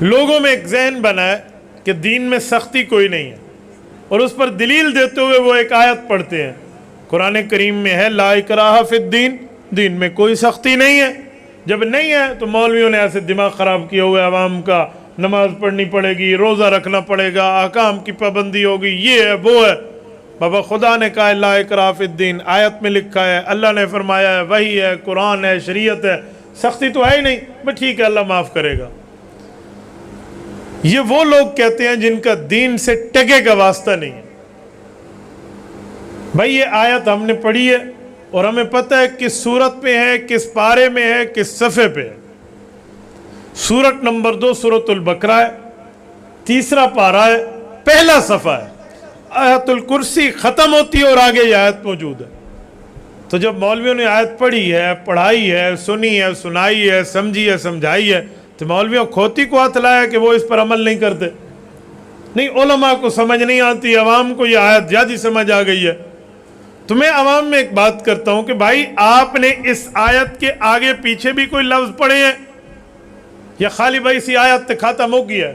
لوگوں میں ایک ذہن بنا ہے کہ دین میں سختی کوئی نہیں ہے، اور اس پر دلیل دیتے ہوئے وہ ایک آیت پڑھتے ہیں، قرآن کریم میں ہے لا اکراہ فی الدین، دین میں کوئی سختی نہیں ہے۔ جب نہیں ہے تو مولویوں نے ایسے دماغ خراب کیا ہوا ہے عوام کا، نماز پڑھنی پڑے گی، روزہ رکھنا پڑے گا، احکام کی پابندی ہوگی، یہ ہے وہ ہے۔ بابا خدا نے کہا ہے لا اکراہ فی الدین، آیت میں لکھا ہے، اللہ نے فرمایا ہے، وحی ہے، قرآن ہے، شریعت ہے، سختی تو ہے ہی نہیں، بس ٹھیک ہے اللہ معاف کرے گا۔ یہ وہ لوگ کہتے ہیں جن کا دین سے ٹکے کا واسطہ نہیں ہے۔ بھائی یہ آیت ہم نے پڑھی ہے اور ہمیں پتہ ہے کس سورت پہ ہے، کس پارے میں ہے، کس صفحے پہ ہے۔ سورت نمبر 2 سورۃ البقرہ ہے، تیسرا پارہ ہے، پہلا صفحہ ہے، آیت الکرسی ختم ہوتی ہے اور آگے یہ آیت موجود ہے۔ تو جب مولویوں نے آیت پڑھی ہے، پڑھائی ہے، سنی ہے، سنائی ہے، سمجھی ہے، سمجھائی ہے، تو مولویوں کھوتی کو ہاتھ لایا کہ وہ اس پر عمل نہیں کرتے؟ نہیں، علماء کو سمجھ نہیں آتی، عوام کو یہ آیت زیادہ سمجھ آ گئی ہے۔ تو میں عوام میں ایک بات کرتا ہوں کہ بھائی آپ نے اس آیت کے آگے پیچھے بھی کوئی لفظ پڑھے ہیں یا خالی بھائی اسی آیت تے ختم ہو گیا ہے؟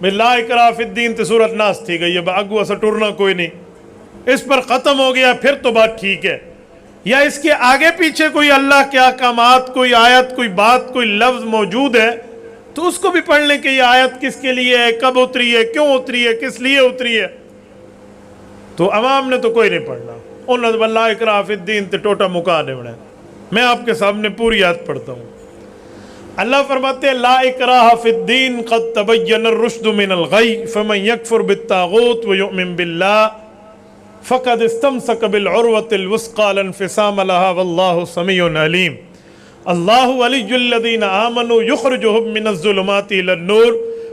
میں لا اکراہ فی الدین تے سورت ناس تھی گئی ہے، اگو اسا ٹرنا کوئی نہیں، اس پر ختم ہو گیا پھر تو بات ٹھیک ہے؟ یا اس کے آگے پیچھے کوئی اللہ کے احکامات، کوئی آیت، کوئی بات، کوئی لفظ موجود ہے تو اس کو بھی پڑھ لیں کہ یہ آیت کس کے لیے ہے، کب اتری ہے، کیوں اتری ہے، کس لیے اتری ہے۔ تو عوام نے تو کوئی نہیں پڑھنا، انہوں نے لا اکراہ فی الدین تے ٹوٹا مکا دیونا ہے۔ میں آپ کے سامنے پوری آیت پڑھتا ہوں۔ اللہ فرماتے ہیں لا اکراہ فی الدین قد تبین الرشد من الغی فمن یکفر بالطاغوت ویؤمن باللہ فقد استمسک بالعروۃ الوثقی لا انفصام لها واللہ سمیع علیم۔ اللہ ولی الذین آمنوا یخرجہم من الظلمات الی النور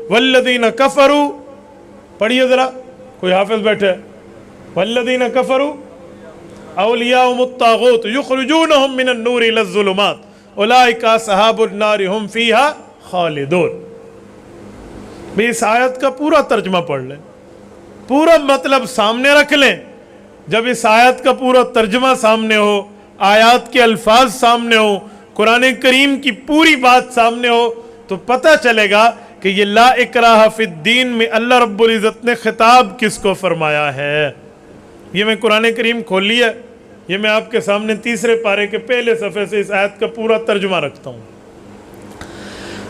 والذین کفروا، پڑھیے ذرا، کوئی حافظ بیٹھے، والذین کفروا اولیاءہم الطاغوت یخرجونہم من النور الی الظلمات اولئک اصحاب النار ہم فیہا خالدون۔ بھی اس آیت کا پورا ترجمہ پڑھ لیں، پورا مطلب سامنے رکھ لیں۔ جب اس آیت کا پورا ترجمہ سامنے ہو، آیات کے الفاظ سامنے ہو، قرآن کریم کی پوری بات سامنے ہو، تو پتہ چلے گا کہ یہ لا اکراہ فی الدین میں اللہ رب العزت نے خطاب کس کو فرمایا ہے۔ یہ میں قرآن کریم کھول لیا، یہ میں آپ کے سامنے تیسرے پارے کے پہلے صفحے سے اس آیت کا پورا ترجمہ رکھتا ہوں۔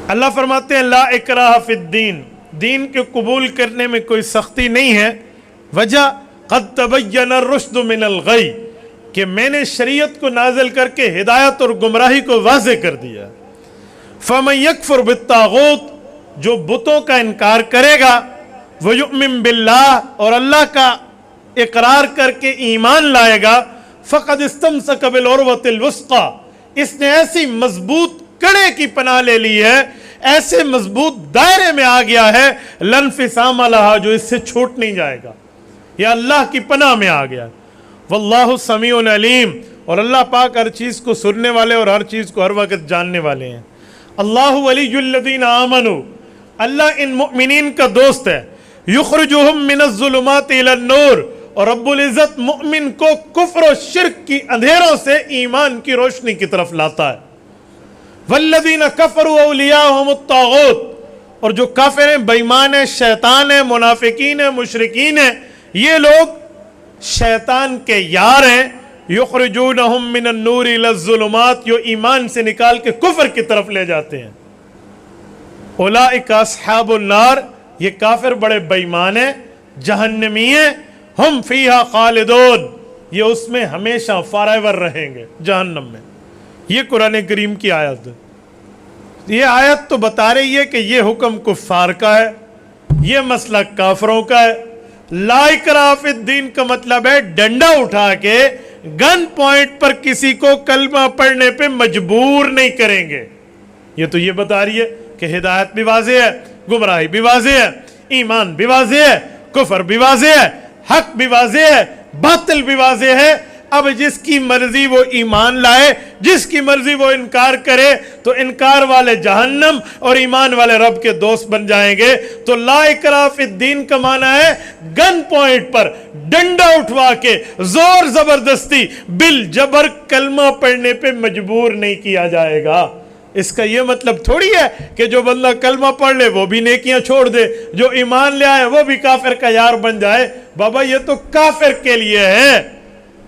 اللہ فرماتے ہیں لا اکراہ فی الدین، دین کے قبول کرنے میں کوئی سختی نہیں ہے۔ وجہ قد تبین الرشد من الغی، کہ میں نے شریعت کو نازل کر کے ہدایت اور گمراہی کو واضح کر دیا۔ فمن یکفر بالطاغوت، جو بتوں کا انکار کرے گا، ویؤمن باللہ، اور اللہ کا اقرار کر کے ایمان لائے گا، فقد استمسک بالعروۃ الوثقی، اس نے ایسی مضبوط کڑے کی پناہ لے لی ہے، ایسے مضبوط دائرے میں آ گیا ہے، لا انفصام لہا، جو اس سے چھوٹ نہیں جائے گا، یہ اللہ کی پناہ میں آ گیا۔ واللہ سمیع علیم، اور اللہ پاک ہر چیز کو سننے والے اور ہر چیز کو ہر وقت جاننے والے ہیں۔ اللہ ولی الذین آمنوا، اللہ ان مؤمنین کا دوست ہے، یخرجہم من الظلمات الی النور، اور رب العزت مؤمن کو کفر و شرک کی اندھیروں سے ایمان کی روشنی کی طرف لاتا ہے۔ والذین کفروا اولیاءہم الطاغوت، اور جو کافر ہیں، بے ایمان ہیں، شیطان ہیں، منافقین ہیں، مشرکین ہیں، یہ لوگ شیطان کے یار ہیں۔ یخرجونہم من النور الی الظلمات، جو ایمان سے نکال کے کفر کی طرف لے جاتے ہیں۔ اولئک اصحاب النار، یہ کافر بڑے بے ایمان ہیں، جہنمی ہیں، ہم فیہا خالدون، یہ اس میں ہمیشہ فارایور رہیں گے، جہنم میں۔ یہ قرآن کریم کی آیت ہے۔ یہ آیت تو بتا رہی ہے کہ یہ حکم کفار کا ہے، یہ مسئلہ کافروں کا ہے۔ لا اکراہ فی الدین کا مطلب ہے ڈنڈا اٹھا کے گن پوائنٹ پر کسی کو کلمہ پڑھنے پہ مجبور نہیں کریں گے۔ یہ تو یہ بتا رہی ہے کہ ہدایت بھی واضح ہے، گمراہی بھی واضح ہے، ایمان بھی واضح ہے، کفر بھی واضح ہے، حق بھی واضح ہے، باطل بھی واضح ہے۔ اب جس کی مرضی وہ ایمان لائے، جس کی مرضی وہ انکار کرے، تو انکار والے جہنم اور ایمان والے رب کے دوست بن جائیں گے۔ تو لا اکراہ فی الدین کا معنی ہے گن پوائنٹ پر ڈنڈا اٹھوا کے زور زبردستی بالجبر کلمہ پڑھنے پہ مجبور نہیں کیا جائے گا۔ اس کا یہ مطلب تھوڑی ہے کہ جو بندہ کلمہ پڑھ لے وہ بھی نیکیاں چھوڑ دے، جو ایمان لے آئے وہ بھی کافر کا یار بن جائے۔ بابا یہ تو کافر کے لیے ہے،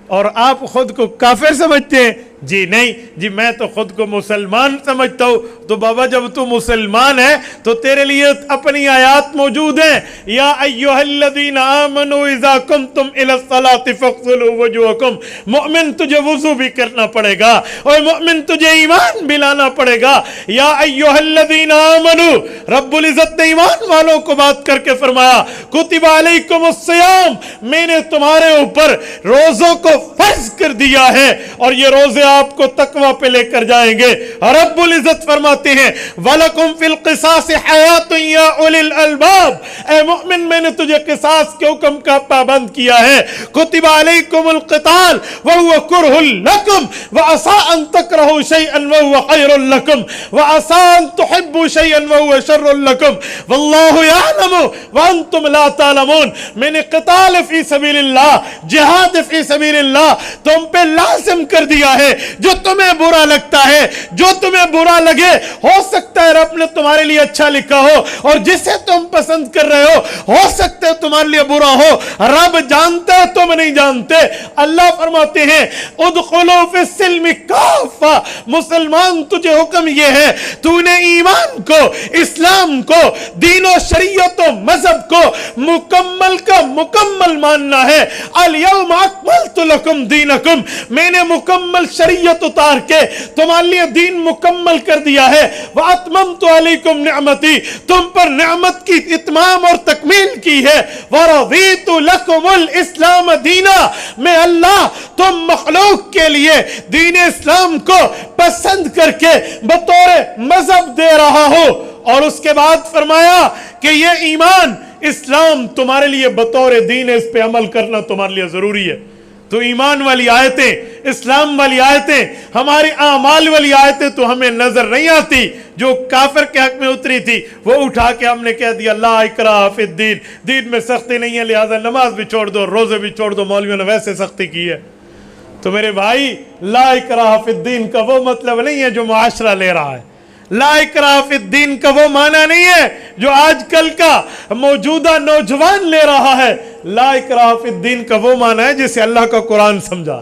اور آپ خود کو کافر سمجھتے ہیں؟ جی نہیں جی، میں تو خود کو مسلمان سمجھتا ہوں۔ تو بابا جب تو مسلمان ہے تو تیرے لیے اپنی آیات موجود ہیں، یا ایھا الذین آمنوا اذا قمتم الی الصلاۃ فاغسلوا وجوہکم۔ مومن تجھے وضو بھی کرنا پڑے گا، اور مومن تجھے ایمان بھی لانا پڑے گا۔ یا ایھا الذین آمنوا، رب العزت نے ایمان والوں کو بات کر کے فرمایا کتب علیکم الصیام، میں نے تمہارے اوپر روزوں کو فرض کر دیا ہے، اور یہ روزے آپ کو تقوی پہ لے کر جائیں گے۔ رب العزت فرماتے ہیں وَلَكُمْ فِي الْقِصَاصِ حَيَاةٌ يَا أُولِي الْأَلْبَابِ، اے مؤمن میں نے تجھے قصاص کے حکم کا پابند کیا ہے۔ كُتِبَ عَلَيْكُمُ الْقِتَالُ وَهُوَ كُرْهٌ لَكُمْ وَعَسَىٰ أَن تَكْرَهُوا شَيْئًا وَهُوَ خَيْرٌ لَكُمْ وَعَسَىٰ أَن تُحِبُّوا شَيْئًا وَهُوَ شَرٌّ لَكُمْ وَاللَّهُ يَعْلَمُ وَأَنْتُمْ لَا تَعْلَمُونَ۔ میں نے قتال فی سبیل اللہ، جہاد فی سبیل اللہ تم پہ لازم کر دیا ہے۔ جو تمہیں برا لگتا ہے، جو تمہیں برا لگے، ہو سکتا ہے رب نے تمہارے لیے اچھا لکھا ہو، اور جسے تم پسند کر رہے ہو سکتا ہے تمہارے لیے برا ہو۔ رب جانتا ہے، تم نہیں جانتے۔ اللہ فرماتے ہیں ادخلوا فی السلم کافہ، مسلمان تجھے حکم یہ ہے تو نے ایمان کو، اسلام کو، دین و شریعت و مذہب کو مکمل کا مکمل ماننا ہے۔ الیوم اکملت لکم دینکم، میں نے مکمل شریعت اتار کے تمہارے لیے دین مکمل کر دیا ہے۔ وَأَتْمَمْتُ عَلَيْكُمْ نِعْمَتِي، تم پر نعمت کی اتمام اور تکمیل کی ہے۔ وَرَضِيتُ لَكُمُ الْإِسْلَامَ دِينًا، میں اللہ تم مخلوق کے لیے دین اسلام کو پسند کر کے بطور مذہب دے رہا ہوں۔ اور اس کے بعد فرمایا کہ یہ ایمان اسلام تمہارے لیے بطور دین اس پہ عمل کرنا تمہارے لیے ضروری ہے۔ تو ایمان والی آیتیں، اسلام والی آیتیں، ہماری اعمال والی آیتیں تو ہمیں نظر نہیں آتی۔ جو کافر کے حق میں اتری تھی وہ اٹھا کے ہم نے کہہ دیا لا اکراہ فی الدین، دین میں سختی نہیں ہے، لہٰذا نماز بھی چھوڑ دو، روزے بھی چھوڑ دو، مولویوں نے ویسے سختی کی ہے۔ تو میرے بھائی لا اکراہ فی الدین کا وہ مطلب نہیں ہے جو معاشرہ لے رہا ہے۔ لا اکراہ فی الدین کا وہ معنی نہیں ہے جو آج کل کا موجودہ نوجوان لے رہا ہے۔ لا اکراہ فی الدین کا وہ معنی ہے جسے اللہ کا قرآن سمجھا۔